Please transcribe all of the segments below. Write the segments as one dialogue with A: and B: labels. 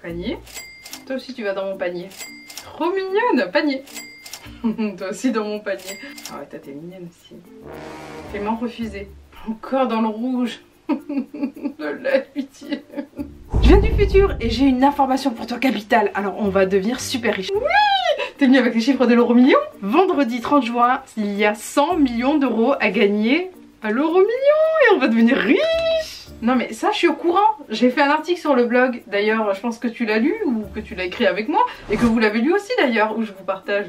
A: Panier. Toi aussi tu vas dans mon panier. Trop mignonne, panier. Toi aussi dans mon panier. Ah ouais, toi t'es mignonne aussi. Paiement refusé. Encore dans le rouge. De la pitié. Je viens du futur et j'ai une information pour toi capitale. Alors on va devenir super riche. Oui! T'es venu avec les chiffres de l'euro million? Vendredi 30 juin, il y a 100 millions d'euros à gagner à l'euro million et on va devenir riche. Non mais ça je suis au courant. J'ai fait un article sur le blog. D'ailleurs je pense que tu l'as lu ou que tu l'as écrit avec moi. Et que vous l'avez lu aussi d'ailleurs où je vous partage.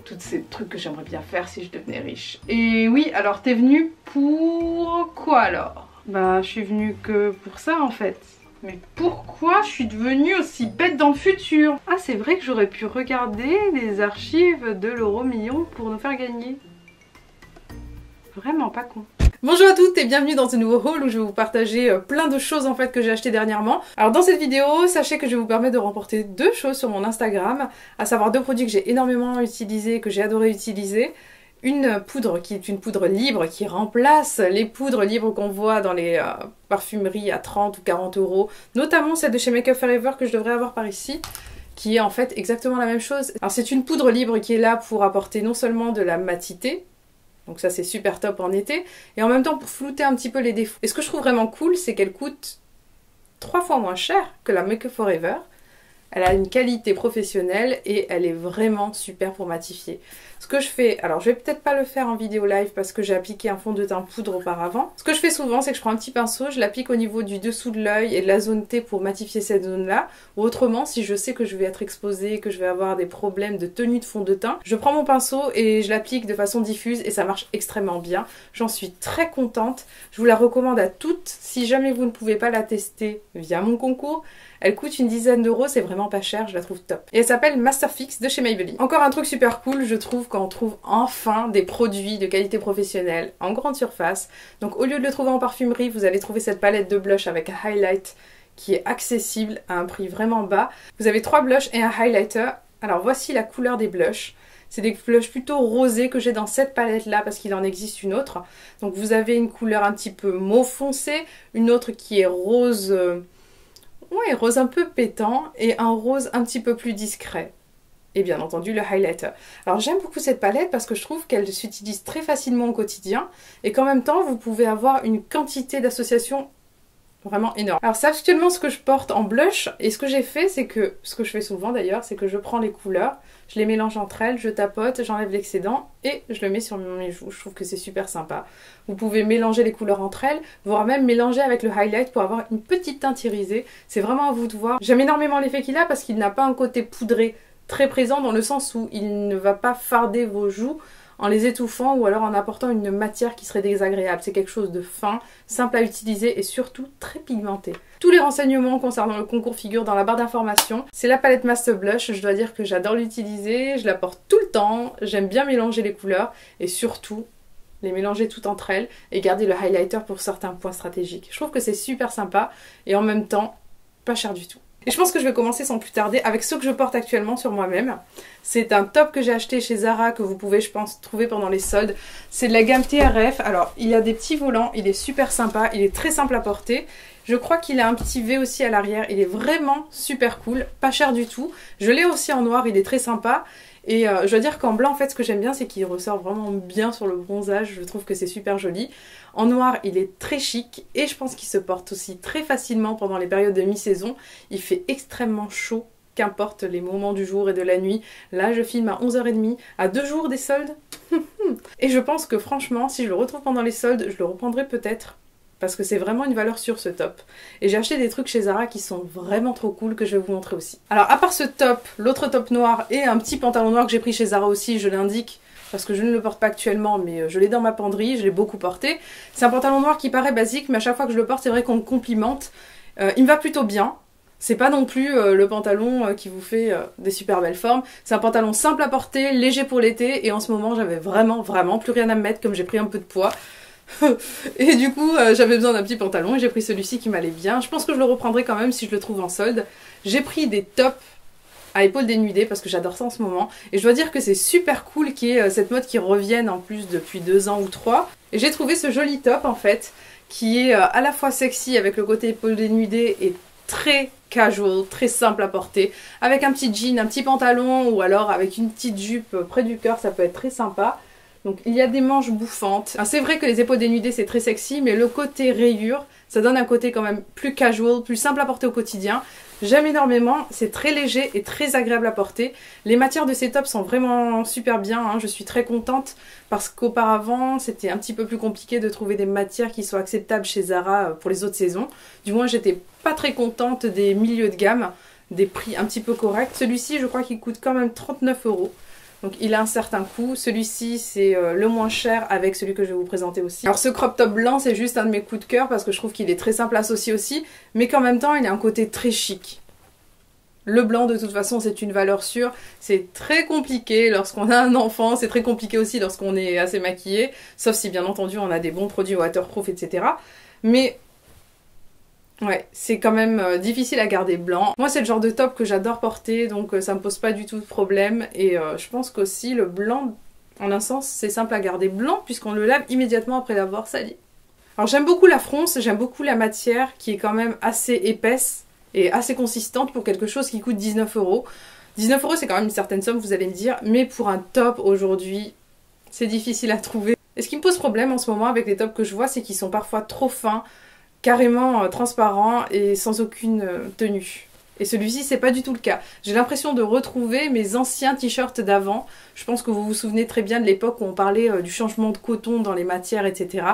A: Tous ces trucs que j'aimerais bien faire si je devenais riche. Et oui, alors t'es venue pour quoi alors? Bah je suis venue que pour ça en fait. Mais pourquoi je suis devenue aussi bête dans le futur? Ah c'est vrai que j'aurais pu regarder les archives de l'euro million pour nous faire gagner. Vraiment pas con. Bonjour à toutes et bienvenue dans ce nouveau haul où je vais vous partager plein de choses en fait que j'ai achetées dernièrement. Alors dans cette vidéo, sachez que je vais vous permettre de remporter deux choses sur mon Instagram, à savoir deux produits que j'ai énormément utilisés, que j'ai adoré utiliser. Une poudre qui est une poudre libre qui remplace les poudres libres qu'on voit dans les parfumeries à 30 ou 40 euros, notamment celle de chez Make Up Forever que je devrais avoir par ici, qui est en fait exactement la même chose. Alors c'est une poudre libre qui est là pour apporter non seulement de la matité, donc ça c'est super top en été, et en même temps pour flouter un petit peu les défauts. Et ce que je trouve vraiment cool, c'est qu'elle coûte 3 fois moins cher que la Make Up Forever. Elle a une qualité professionnelle et elle est vraiment super pour matifier. Ce que je fais, alors je vais peut-être pas le faire en vidéo live parce que j'ai appliqué un fond de teint poudre auparavant. Ce que je fais souvent, c'est que je prends un petit pinceau, je l'applique au niveau du dessous de l'œil et de la zone T pour matifier cette zone-là. Ou autrement, si je sais que je vais être exposée, que je vais avoir des problèmes de tenue de fond de teint, je prends mon pinceau et je l'applique de façon diffuse et ça marche extrêmement bien. J'en suis très contente. Je vous la recommande à toutes. Si jamais vous ne pouvez pas la tester via mon concours, elle coûte une dizaine d'euros, c'est vraiment pas cher, je la trouve top. Et elle s'appelle Masterfix de chez Maybelline. Encore un truc super cool, je trouve, quand on trouve enfin des produits de qualité professionnelle en grande surface. Donc au lieu de le trouver en parfumerie, vous allez trouver cette palette de blush avec un highlight qui est accessible à un prix vraiment bas. Vous avez 3 blushs et un highlighter. Alors voici la couleur des blushs. C'est des blushs plutôt rosés que j'ai dans cette palette là parce qu'il en existe une autre. Donc vous avez une couleur un petit peu mauve foncé, une autre qui est rose... ouais, rose un peu pétant et un rose un petit peu plus discret. Et bien entendu le highlighter. Alors j'aime beaucoup cette palette parce que je trouve qu'elle s'utilise très facilement au quotidien et qu'en même temps vous pouvez avoir une quantité d'associations vraiment énorme. Alors c'est actuellement ce que je porte en blush et ce que j'ai fait c'est que, ce que je fais souvent d'ailleurs, c'est que je prends les couleurs, je les mélange entre elles, je tapote, j'enlève l'excédent et je le mets sur mes joues. Je trouve que c'est super sympa. Vous pouvez mélanger les couleurs entre elles, voire même mélanger avec le highlight pour avoir une petite teinte irisée. C'est vraiment à vous de voir. J'aime énormément l'effet qu'il a parce qu'il n'a pas un côté poudré très présent dans le sens où il ne va pas farder vos joues en les étouffant ou alors en apportant une matière qui serait désagréable. C'est quelque chose de fin, simple à utiliser et surtout très pigmenté. Tous les renseignements concernant le concours figurent dans la barre d'informations. C'est la palette Master Blush, je dois dire que j'adore l'utiliser, je la porte tout le temps, j'aime bien mélanger les couleurs et surtout les mélanger toutes entre elles et garder le highlighter pour certains points stratégiques. Je trouve que c'est super sympa et en même temps pas cher du tout. Et je pense que je vais commencer sans plus tarder avec ce que je porte actuellement sur moi-même. C'est un top que j'ai acheté chez Zara que vous pouvez, je pense, trouver pendant les soldes. C'est de la gamme TRF. Alors, il y a des petits volants, il est super sympa, il est très simple à porter. Je crois qu'il a un petit V aussi à l'arrière, il est vraiment super cool, pas cher du tout. Je l'ai aussi en noir, il est très sympa. Et je dois dire qu'en blanc, en fait, ce que j'aime bien, c'est qu'il ressort vraiment bien sur le bronzage. Je trouve que c'est super joli. En noir, il est très chic et je pense qu'il se porte aussi très facilement pendant les périodes de mi-saison. Il fait extrêmement chaud, qu'importe les moments du jour et de la nuit. Là, je filme à 11h30, à 2 jours des soldes. Et je pense que franchement, si je le retrouve pendant les soldes, je le reprendrai peut-être. Parce que c'est vraiment une valeur sûre ce top. Et j'ai acheté des trucs chez Zara qui sont vraiment trop cool que je vais vous montrer aussi. Alors à part ce top, l'autre top noir et un petit pantalon noir que j'ai pris chez Zara aussi, je l'indique parce que je ne le porte pas actuellement mais je l'ai dans ma penderie, je l'ai beaucoup porté. C'est un pantalon noir qui paraît basique mais à chaque fois que je le porte c'est vrai qu'on me complimente. Il me va plutôt bien. C'est pas non plus le pantalon qui vous fait des super belles formes. C'est un pantalon simple à porter, léger pour l'été et en ce moment j'avais vraiment plus rien à me mettre comme j'ai pris un peu de poids. Et du coup j'avais besoin d'un petit pantalon et j'ai pris celui-ci qui m'allait bien. Je pense que je le reprendrai quand même si je le trouve en solde. J'ai pris des tops à épaules dénudées parce que j'adore ça en ce moment et je dois dire que c'est super cool qu'il y ait cette mode qui revienne en plus depuis 2 ans ou 3. Et j'ai trouvé ce joli top en fait qui est à la fois sexy avec le côté épaules dénudées et très casual, très simple à porter, avec un petit jean, un petit pantalon ou alors avec une petite jupe près du cœur, ça peut être très sympa. Donc il y a des manches bouffantes. C'est vrai que les épaules dénudées c'est très sexy, mais le côté rayure, ça donne un côté quand même plus casual, plus simple à porter au quotidien. J'aime énormément, c'est très léger et très agréable à porter. Les matières de ces tops sont vraiment super bien, hein. Je suis très contente parce qu'auparavant c'était un petit peu plus compliqué de trouver des matières qui soient acceptables chez Zara pour les autres saisons. Du moins j'étais pas très contente des milieux de gamme, des prix un petit peu corrects. Celui-ci je crois qu'il coûte quand même 39 €. Donc il a un certain coût. Celui-ci c'est le moins cher avec celui que je vais vous présenter aussi. Alors ce crop top blanc c'est juste un de mes coups de cœur parce que je trouve qu'il est très simple à associer aussi, mais qu'en même temps il a un côté très chic. Le blanc de toute façon c'est une valeur sûre, c'est très compliqué lorsqu'on a un enfant, c'est très compliqué aussi lorsqu'on est assez maquillé, sauf si bien entendu on a des bons produits waterproof etc. Mais ouais, c'est quand même difficile à garder blanc. Moi c'est le genre de top que j'adore porter, donc ça me pose pas du tout de problème. Et je pense qu'aussi le blanc, en un sens, c'est simple à garder blanc puisqu'on le lave immédiatement après l'avoir sali. Alors j'aime beaucoup la fronce, j'aime beaucoup la matière qui est quand même assez épaisse et assez consistante pour quelque chose qui coûte 19 €. 19 € c'est quand même une certaine somme, vous allez me dire, mais pour un top aujourd'hui, c'est difficile à trouver. Et ce qui me pose problème en ce moment avec les tops que je vois, c'est qu'ils sont parfois trop fins, carrément transparent et sans aucune tenue. Et celui-ci c'est pas du tout le cas. J'ai l'impression de retrouver mes anciens t-shirts d'avant. Je pense que vous vous souvenez très bien de l'époque où on parlait du changement de coton dans les matières, etc.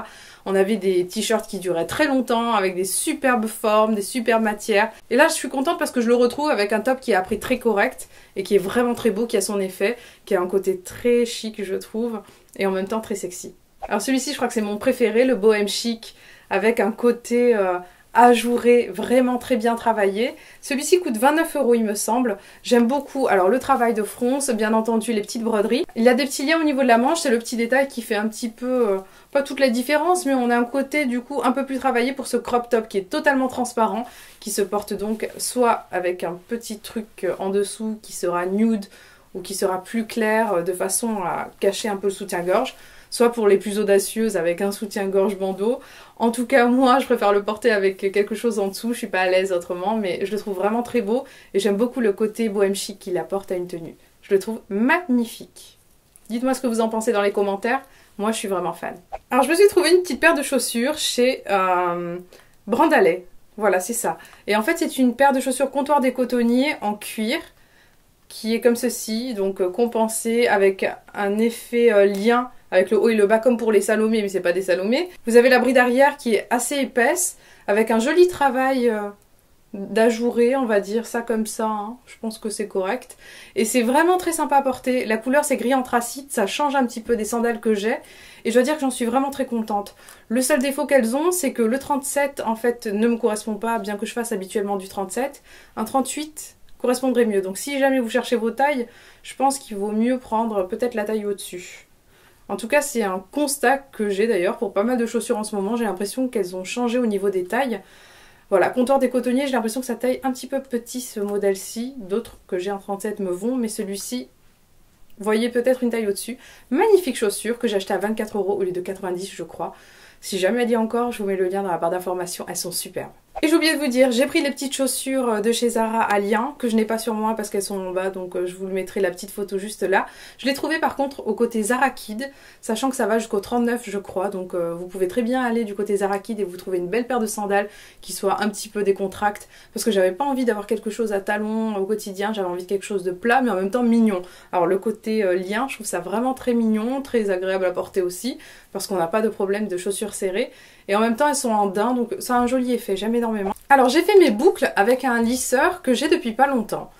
A: On avait des t-shirts qui duraient très longtemps, avec des superbes formes, des superbes matières. Et là je suis contente parce que je le retrouve avec un top qui est à prix très correct et qui est vraiment très beau, qui a son effet, qui a un côté très chic je trouve, et en même temps très sexy. Alors celui-ci je crois que c'est mon préféré, le bohème chic, avec un côté ajouré, vraiment très bien travaillé. Celui-ci coûte 29 € il me semble. J'aime beaucoup alors le travail de fronce, bien entendu les petites broderies. Il y a des petits liens au niveau de la manche, c'est le petit détail qui fait un petit peu, pas toute la différence, mais on a un côté du coup un peu plus travaillé pour ce crop top qui est totalement transparent, qui se porte donc soit avec un petit truc en dessous qui sera nude ou qui sera plus clair de façon à cacher un peu le soutien-gorge, soit pour les plus audacieuses avec un soutien-gorge bandeau. En tout cas, moi, je préfère le porter avec quelque chose en dessous, je suis pas à l'aise autrement, mais je le trouve vraiment très beau et j'aime beaucoup le côté bohème chic qu'il apporte à une tenue. Je le trouve magnifique. Dites-moi ce que vous en pensez dans les commentaires, moi je suis vraiment fan. Alors je me suis trouvé une petite paire de chaussures chez Brandalais, voilà c'est ça. Et en fait c'est une paire de chaussures comptoir des cotonniers en cuir, qui est comme ceci, donc compensée avec un effet lien avec le haut et le bas comme pour les Salomé, mais c'est pas des Salomé. Vous avez la bride arrière qui est assez épaisse, avec un joli travail d'ajouré, on va dire ça comme ça, hein. Je pense que c'est correct. Et c'est vraiment très sympa à porter. La couleur c'est gris anthracite, ça change un petit peu des sandales que j'ai. Et je dois dire que j'en suis vraiment très contente. Le seul défaut qu'elles ont, c'est que le 37 en fait ne me correspond pas, bien que je fasse habituellement du 37. Un 38 correspondrait mieux. Donc si jamais vous cherchez vos tailles, je pense qu'il vaut mieux prendre peut-être la taille au-dessus. En tout cas, c'est un constat que j'ai d'ailleurs pour pas mal de chaussures en ce moment. J'ai l'impression qu'elles ont changé au niveau des tailles. Voilà, comptoir des cotonniers, j'ai l'impression que ça taille un petit peu petit ce modèle-ci. D'autres que j'ai en 37 me vont, mais celui-ci, vous voyez peut-être une taille au-dessus. Magnifique chaussure que j'ai acheté à 24 € au lieu de 90 je crois. Si jamais elle dit encore, je vous mets le lien dans la barre d'informations, elles sont superbes. Et j'ai oublié de vous dire, j'ai pris les petites chaussures de chez Zara à lien, que je n'ai pas sur moi parce qu'elles sont en bas, donc je vous mettrai la petite photo juste là. Je l'ai trouvé par contre au côté Zara Kid, sachant que ça va jusqu'au 39 je crois, donc vous pouvez très bien aller du côté Zara Kid et vous trouver une belle paire de sandales qui soit un petit peu décontracte, parce que j'avais pas envie d'avoir quelque chose à talons au quotidien, j'avais envie de quelque chose de plat mais en même temps mignon. Alors le côté lien, je trouve ça vraiment très mignon, très agréable à porter aussi, parce qu'on n'a pas de problème de chaussures serrées. Et en même temps elles sont en daim, donc ça a un joli effet, j'aime énormément. Alors j'ai fait mes boucles avec un lisseur que j'ai depuis pas longtemps.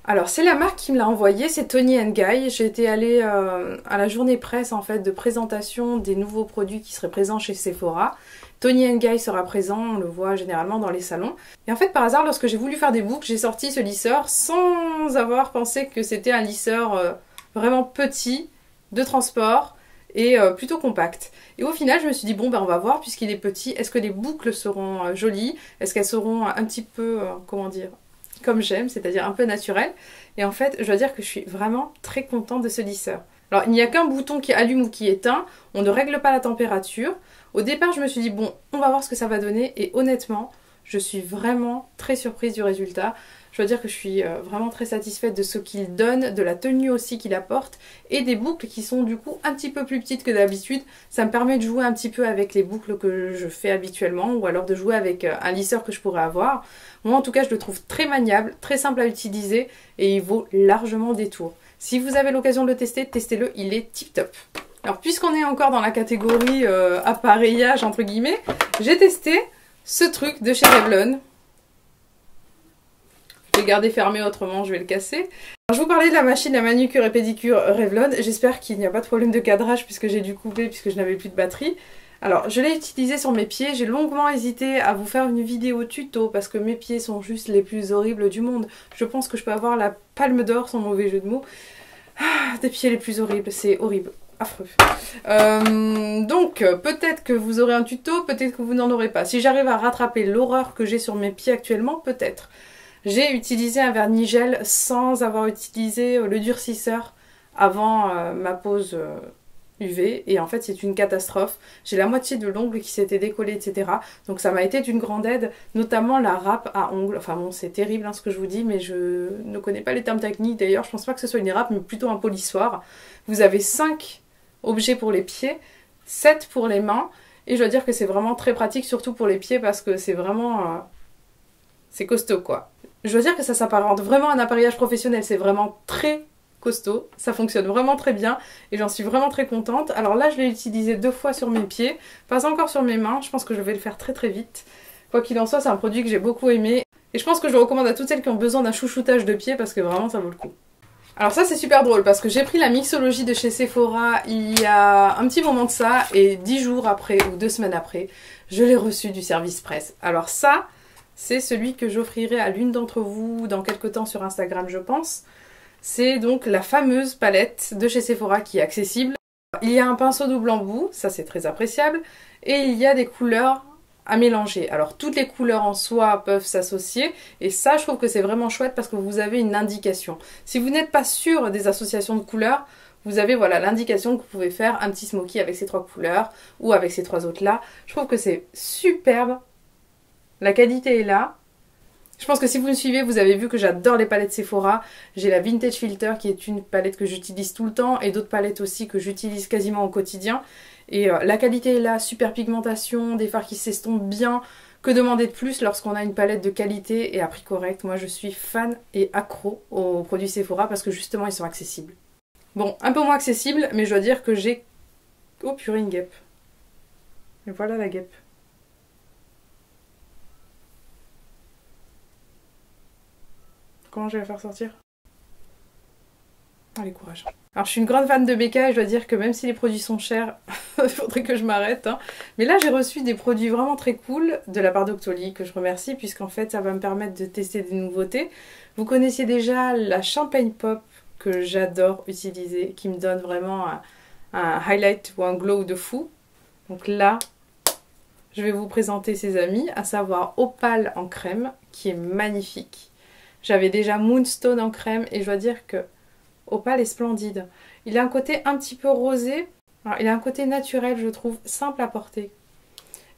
A: Alors c'est la marque qui me l'a envoyé, c'est Toni & Guy. J'ai été allée à la journée presse en fait de présentation des nouveaux produits qui seraient présents chez Sephora. Toni & Guy sera présent, on le voit généralement dans les salons. Et en fait par hasard lorsque j'ai voulu faire des boucles, j'ai sorti ce lisseur sans avoir pensé que c'était un lisseur vraiment petit, de transport, et plutôt compact. Et au final je me suis dit bon ben on va voir puisqu'il est petit, est-ce que les boucles seront jolies, est-ce qu'elles seront un petit peu, comment dire, comme j'aime, c'est-à-dire un peu naturelles. Et en fait je dois dire que je suis vraiment très contente de ce lisseur. Alors il n'y a qu'un bouton qui allume ou qui éteint, on ne règle pas la température. Au départ je me suis dit bon on va voir ce que ça va donner et honnêtement Je suis vraiment très surprise du résultat. Je dois dire que je suis vraiment très satisfaite de ce qu'il donne, de la tenue aussi qu'il apporte et des boucles qui sont du coup un petit peu plus petites que d'habitude. Ça me permet de jouer un petit peu avec les boucles que je fais habituellement ou alors de jouer avec un lisseur que je pourrais avoir. Moi en tout cas je le trouve très maniable, très simple à utiliser et il vaut largement des tours. Si vous avez l'occasion de le tester, testez-le, il est tip top. Alors puisqu'on est encore dans la catégorie appareillage entre guillemets, j'ai testé ce truc de chez Revlon. Je vais garder fermé, autrement je vais le casser. Alors, je vous parlais de la machine à manucure et pédicure Revlon. J'espère qu'il n'y a pas de problème de cadrage puisque j'ai dû couper puisque je n'avais plus de batterie. Alors je l'ai utilisé sur mes pieds, j'ai longuement hésité à vous faire une vidéo tuto parce que mes pieds sont juste les plus horribles du monde. Je pense que je peux avoir la palme d'or sans mauvais jeu de mots. Des pieds les plus horribles, c'est horrible. Affreux. Donc peut-être que vous aurez un tuto, peut-être que vous n'en aurez pas. Si j'arrive à rattraper l'horreur que j'ai sur mes pieds actuellement, peut-être. J'ai utilisé un vernis gel sans avoir utilisé le durcisseur avant ma pause UV et en fait c'est une catastrophe. J'ai la moitié de l'ongle qui s'était décollé, etc. Donc ça m'a été d'une grande aide, notamment la râpe à ongles. Enfin bon, c'est terrible hein, ce que je vous dis, mais je ne connais pas les termes techniques. D'ailleurs, je pense pas que ce soit une râpe, mais plutôt un polissoir. Vous avez 5 objets pour les pieds, 7 pour les mains. Et je dois dire que c'est vraiment très pratique, surtout pour les pieds, parce que c'est vraiment... c'est costaud quoi. Je dois dire que ça s'apparente vraiment à un appareillage professionnel, c'est vraiment très costaud, ça fonctionne vraiment très bien et j'en suis vraiment très contente. Alors là je l'ai utilisé 2 fois sur mes pieds, pas encore sur mes mains, je pense que je vais le faire très très vite. Quoi qu'il en soit, c'est un produit que j'ai beaucoup aimé et je pense que je le recommande à toutes celles qui ont besoin d'un chouchoutage de pieds parce que vraiment ça vaut le coup. Alors ça c'est super drôle parce que j'ai pris la mixologie de chez Sephora il y a un petit moment de ça et 10 jours après ou 2 semaines après, je l'ai reçu du service presse. Alors ça, c'est celui que j'offrirai à l'une d'entre vous dans quelques temps sur Instagram je pense. C'est donc la fameuse palette de chez Sephora qui est accessible. Il y a un pinceau double embout, ça c'est très appréciable, et il y a des couleurs à mélanger. Alors toutes les couleurs en soi peuvent s'associer, et ça je trouve que c'est vraiment chouette parce que vous avez une indication. Si vous n'êtes pas sûr des associations de couleurs, vous avez voilà l'indication que vous pouvez faire un petit smoky avec ces 3 couleurs, ou avec ces 3 autres là. Je trouve que c'est superbe. La qualité est là. Je pense que si vous me suivez, vous avez vu que j'adore les palettes Sephora. J'ai la Vintage Filter qui est une palette que j'utilise tout le temps et d'autres palettes aussi que j'utilise quasiment au quotidien. Et la qualité est là, super pigmentation, des fards qui s'estompent bien. Que demander de plus lorsqu'on a une palette de qualité et à prix correct? Moi je suis fan et accro aux produits Sephora parce que justement ils sont accessibles. Bon, un peu moins accessibles, mais je dois dire que j'ai... Oh purée, une guêpe. Et voilà la guêpe. Comment je vais la faire sortir? Allez, courage. Alors je suis une grande fan de BK et je dois dire que même si les produits sont chers, il faudrait que je m'arrête. Hein. Mais là j'ai reçu des produits vraiment très cool de la part d'Octoly que je remercie puisqu'en fait ça va me permettre de tester des nouveautés. Vous connaissiez déjà la Champagne Pop que j'adore utiliser, qui me donne vraiment un highlight ou un glow de fou. Donc là, je vais vous présenter ses amis, à savoir Opal en crème qui est magnifique. J'avais déjà Moonstone en crème et je dois dire que Opal est splendide. Il a un côté un petit peu rosé. Alors, il a un côté naturel, je trouve, simple à porter.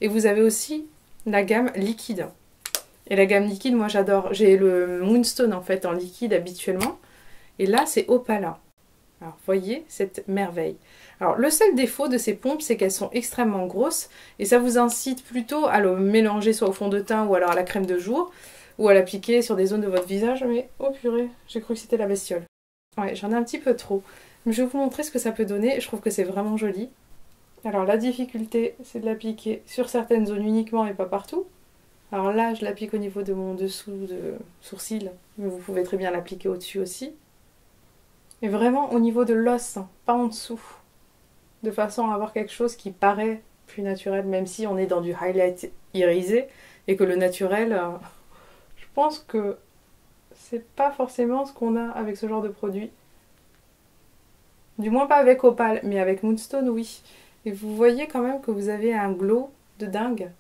A: Et vous avez aussi la gamme liquide. Et la gamme liquide, moi j'adore. J'ai le Moonstone en fait en liquide habituellement. Et là, c'est Opala. Alors, voyez cette merveille. Alors, le seul défaut de ces pompes, c'est qu'elles sont extrêmement grosses. Et ça vous incite plutôt à le mélanger soit au fond de teint ou alors à la crème de jour. Ou à l'appliquer sur des zones de votre visage. Mais, oh purée, j'ai cru que c'était la bestiole. Ouais, j'en ai un petit peu trop. Mais je vais vous montrer ce que ça peut donner. Je trouve que c'est vraiment joli. Alors, la difficulté, c'est de l'appliquer sur certaines zones uniquement et pas partout. Alors là, je l'applique au niveau de mon dessous de sourcil. Mais vous pouvez très bien l'appliquer au-dessus aussi. Et vraiment au niveau de l'os, hein, pas en dessous. De façon à avoir quelque chose qui paraît plus naturel, même si on est dans du highlight irisé. Et que le naturel... je pense que c'est pas forcément ce qu'on a avec ce genre de produit. Du moins pas avec Opal, mais avec Moonstone, oui. Et vous voyez quand même que vous avez un glow de dingue.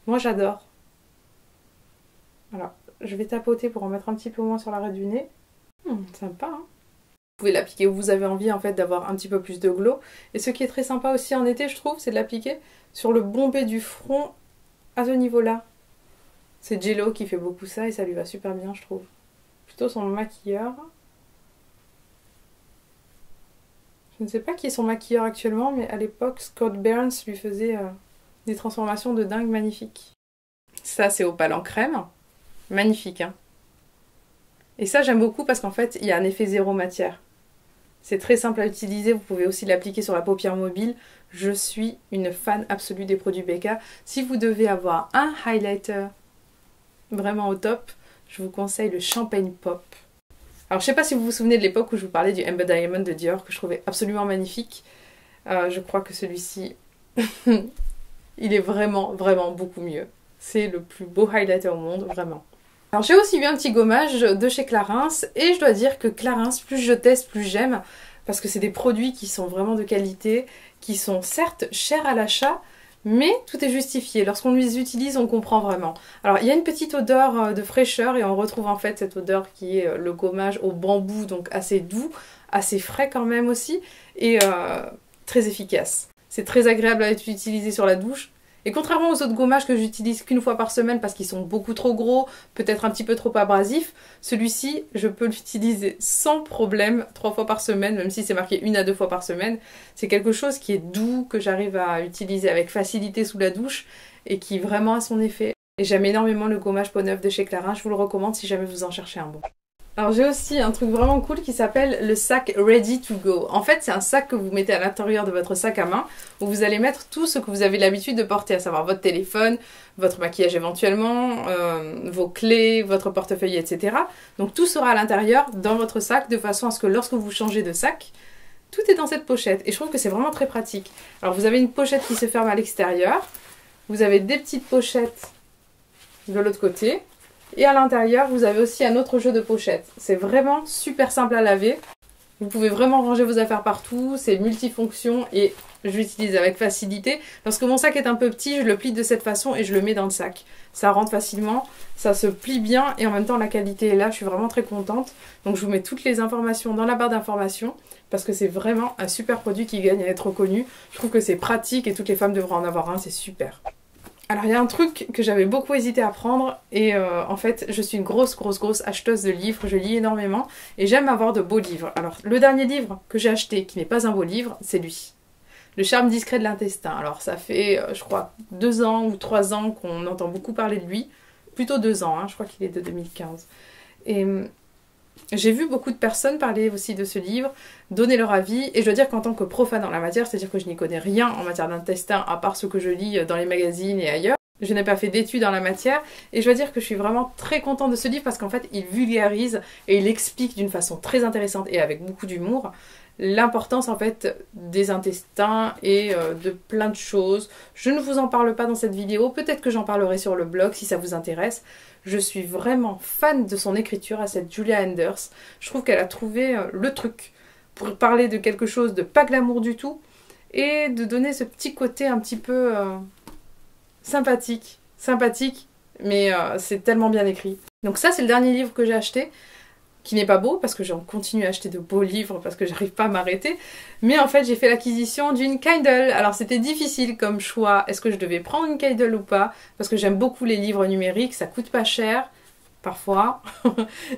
A: Moi, j'adore. Alors, je vais tapoter pour en mettre un petit peu moins sur l'arrêt du nez. Sympa, hein. Vous pouvez l'appliquer où vous avez envie, en fait, d'avoir un petit peu plus de glow. Et ce qui est très sympa aussi en été, je trouve, c'est de l'appliquer sur le bombé du front à ce niveau-là. C'est Jello qui fait beaucoup ça et ça lui va super bien, je trouve. Plutôt son maquilleur. Je ne sais pas qui est son maquilleur actuellement, mais à l'époque, Scott Burns lui faisait des transformations de dingue magnifiques. Ça, c'est Opal en crème. Magnifique, hein. Et ça, j'aime beaucoup parce qu'en fait, il y a un effet zéro matière. C'est très simple à utiliser, vous pouvez aussi l'appliquer sur la paupière mobile. Je suis une fan absolue des produits Becca. Si vous devez avoir un highlighter vraiment au top, je vous conseille le Champagne Pop. Alors je sais pas si vous vous souvenez de l'époque où je vous parlais du Amber Diamond de Dior que je trouvais absolument magnifique. Je crois que celui-ci, il est vraiment beaucoup mieux. C'est le plus beau highlighter au monde, vraiment. Alors j'ai aussi eu un petit gommage de chez Clarins et je dois dire que Clarins, plus je teste, plus j'aime parce que c'est des produits qui sont vraiment de qualité, qui sont certes chers à l'achat, mais tout est justifié. Lorsqu'on les utilise, on comprend vraiment. Alors, il y a une petite odeur de fraîcheur et on retrouve en fait cette odeur qui est le gommage au bambou, donc assez doux, assez frais quand même aussi, et très efficace. C'est très agréable à être utilisé sur la douche. Et contrairement aux autres gommages que j'utilise qu'une fois par semaine parce qu'ils sont beaucoup trop gros, peut-être un petit peu trop abrasifs, celui-ci, je peux l'utiliser sans problème 3 fois par semaine, même si c'est marqué 1 à 2 fois par semaine. C'est quelque chose qui est doux, que j'arrive à utiliser avec facilité sous la douche et qui vraiment a son effet. Et j'aime énormément le gommage peau neuve de chez Clarins, je vous le recommande si jamais vous en cherchez un bon. Alors j'ai aussi un truc vraiment cool qui s'appelle le sac Ready to Go. En fait c'est un sac que vous mettez à l'intérieur de votre sac à main où vous allez mettre tout ce que vous avez l'habitude de porter, à savoir votre téléphone, votre maquillage éventuellement, vos clés, votre portefeuille, etc. Donc tout sera à l'intérieur dans votre sac de façon à ce que lorsque vous changez de sac, tout est dans cette pochette. Et je trouve que c'est vraiment très pratique. Alors vous avez une pochette qui se ferme à l'extérieur, vous avez des petites pochettes de l'autre côté. Et à l'intérieur, vous avez aussi un autre jeu de pochettes. C'est vraiment super simple à laver. Vous pouvez vraiment ranger vos affaires partout. C'est multifonction et je l'utilise avec facilité. Lorsque mon sac est un peu petit, je le plie de cette façon et je le mets dans le sac. Ça rentre facilement, ça se plie bien et en même temps la qualité est là. Je suis vraiment très contente. Donc je vous mets toutes les informations dans la barre d'informations parce que c'est vraiment un super produit qui gagne à être reconnu. Je trouve que c'est pratique et toutes les femmes devraient en avoir un. C'est super. Alors il y a un truc que j'avais beaucoup hésité à prendre et en fait je suis une grosse acheteuse de livres, je lis énormément et j'aime avoir de beaux livres. Alors le dernier livre que j'ai acheté qui n'est pas un beau livre, c'est lui. Le charme discret de l'intestin. Alors ça fait je crois 2 ans ou 3 ans qu'on entend beaucoup parler de lui. Plutôt 2 ans, hein, je crois qu'il est de 2015. Et j'ai vu beaucoup de personnes parler aussi de ce livre, donner leur avis, et je dois dire qu'en tant que profane en la matière, c'est-à-dire que je n'y connais rien en matière d'intestin, à part ce que je lis dans les magazines et ailleurs, je n'ai pas fait d'études en la matière, et je dois dire que je suis vraiment très contente de ce livre parce qu'en fait, il vulgarise et il explique d'une façon très intéressante et avec beaucoup d'humour l'importance en fait des intestins et de plein de choses. Je ne vous en parle pas dans cette vidéo, peut-être que j'en parlerai sur le blog si ça vous intéresse. Je suis vraiment fan de son écriture à cette Julia Enders. Je trouve qu'elle a trouvé le truc pour parler de quelque chose de pas glamour du tout et de donner ce petit côté un petit peu sympathique, mais c'est tellement bien écrit. Donc ça c'est le dernier livre que j'ai acheté, qui n'est pas beau parce que j'en continue à acheter de beaux livres parce que j'arrive pas à m'arrêter, mais en fait j'ai fait l'acquisition d'une Kindle. Alors c'était difficile comme choix, est-ce que je devais prendre une Kindle ou pas, parce que j'aime beaucoup les livres numériques, ça coûte pas cher parfois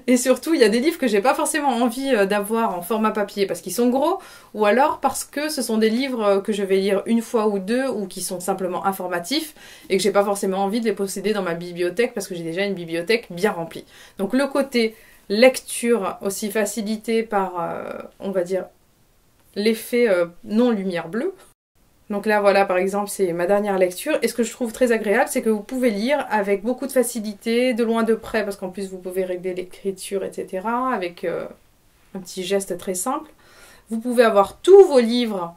A: et surtout il y a des livres que j'ai pas forcément envie d'avoir en format papier parce qu'ils sont gros, ou alors parce que ce sont des livres que je vais lire une fois ou deux ou qui sont simplement informatifs et que j'ai pas forcément envie de les posséder dans ma bibliothèque parce que j'ai déjà une bibliothèque bien remplie. Donc le côté lecture aussi facilitée par, on va dire, l'effet non-lumière bleue. Donc là, voilà, par exemple, c'est ma dernière lecture. Et ce que je trouve très agréable, c'est que vous pouvez lire avec beaucoup de facilité, de loin de près, parce qu'en plus, vous pouvez régler l'écriture, etc., avec un petit geste très simple. Vous pouvez avoir tous vos livres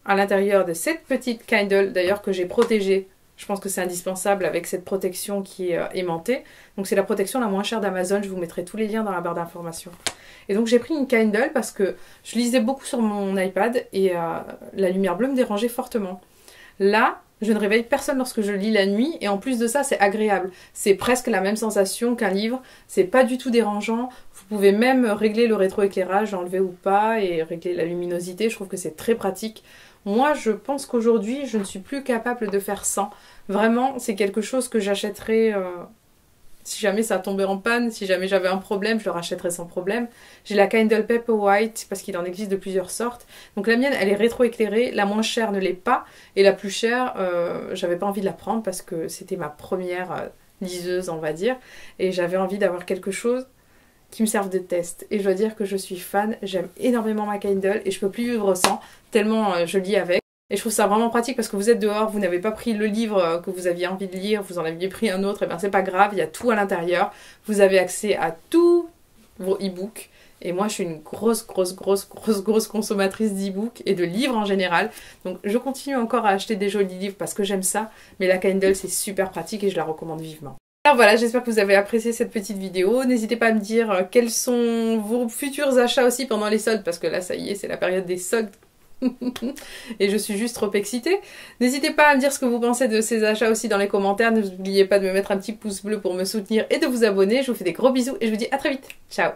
A: à l'intérieur de cette petite Kindle, d'ailleurs, que j'ai protégée. Je pense que c'est indispensable avec cette protection qui est aimantée. Donc c'est la protection la moins chère d'Amazon. Je vous mettrai tous les liens dans la barre d'informations. Et donc j'ai pris une Kindle parce que je lisais beaucoup sur mon iPad et la lumière bleue me dérangeait fortement. Là, je ne réveille personne lorsque je lis la nuit et en plus de ça, c'est agréable. C'est presque la même sensation qu'un livre. C'est pas du tout dérangeant. Vous pouvez même régler le rétroéclairage, enlever ou pas, et régler la luminosité. Je trouve que c'est très pratique. Moi, je pense qu'aujourd'hui, je ne suis plus capable de faire sans. Vraiment, c'est quelque chose que j'achèterai si jamais ça tombait en panne, si jamais j'avais un problème, je le rachèterais sans problème. J'ai la Kindle Paperwhite parce qu'il en existe de plusieurs sortes. Donc la mienne, elle est rétro-éclairée, la moins chère ne l'est pas, et la plus chère, j'avais pas envie de la prendre parce que c'était ma première liseuse, on va dire, et j'avais envie d'avoir quelque chose qui me serve de test. Et je dois dire que je suis fan, j'aime énormément ma Kindle et je peux plus vivre sans, tellement je lis avec. Et je trouve ça vraiment pratique parce que vous êtes dehors, vous n'avez pas pris le livre que vous aviez envie de lire, vous en aviez pris un autre, et bien c'est pas grave, il y a tout à l'intérieur. Vous avez accès à tous vos e-books. Et moi je suis une grosse consommatrice d'e-books et de livres en général. Donc je continue encore à acheter des jolis livres parce que j'aime ça. Mais la Kindle c'est super pratique et je la recommande vivement. Alors voilà, j'espère que vous avez apprécié cette petite vidéo. N'hésitez pas à me dire quels sont vos futurs achats aussi pendant les soldes, parce que là, ça y est, c'est la période des soldes. Et je suis juste trop excitée. N'hésitez pas à me dire ce que vous pensez de ces achats aussi dans les commentaires. N'oubliez pas de me mettre un petit pouce bleu pour me soutenir et de vous abonner. Je vous fais des gros bisous et je vous dis à très vite. Ciao!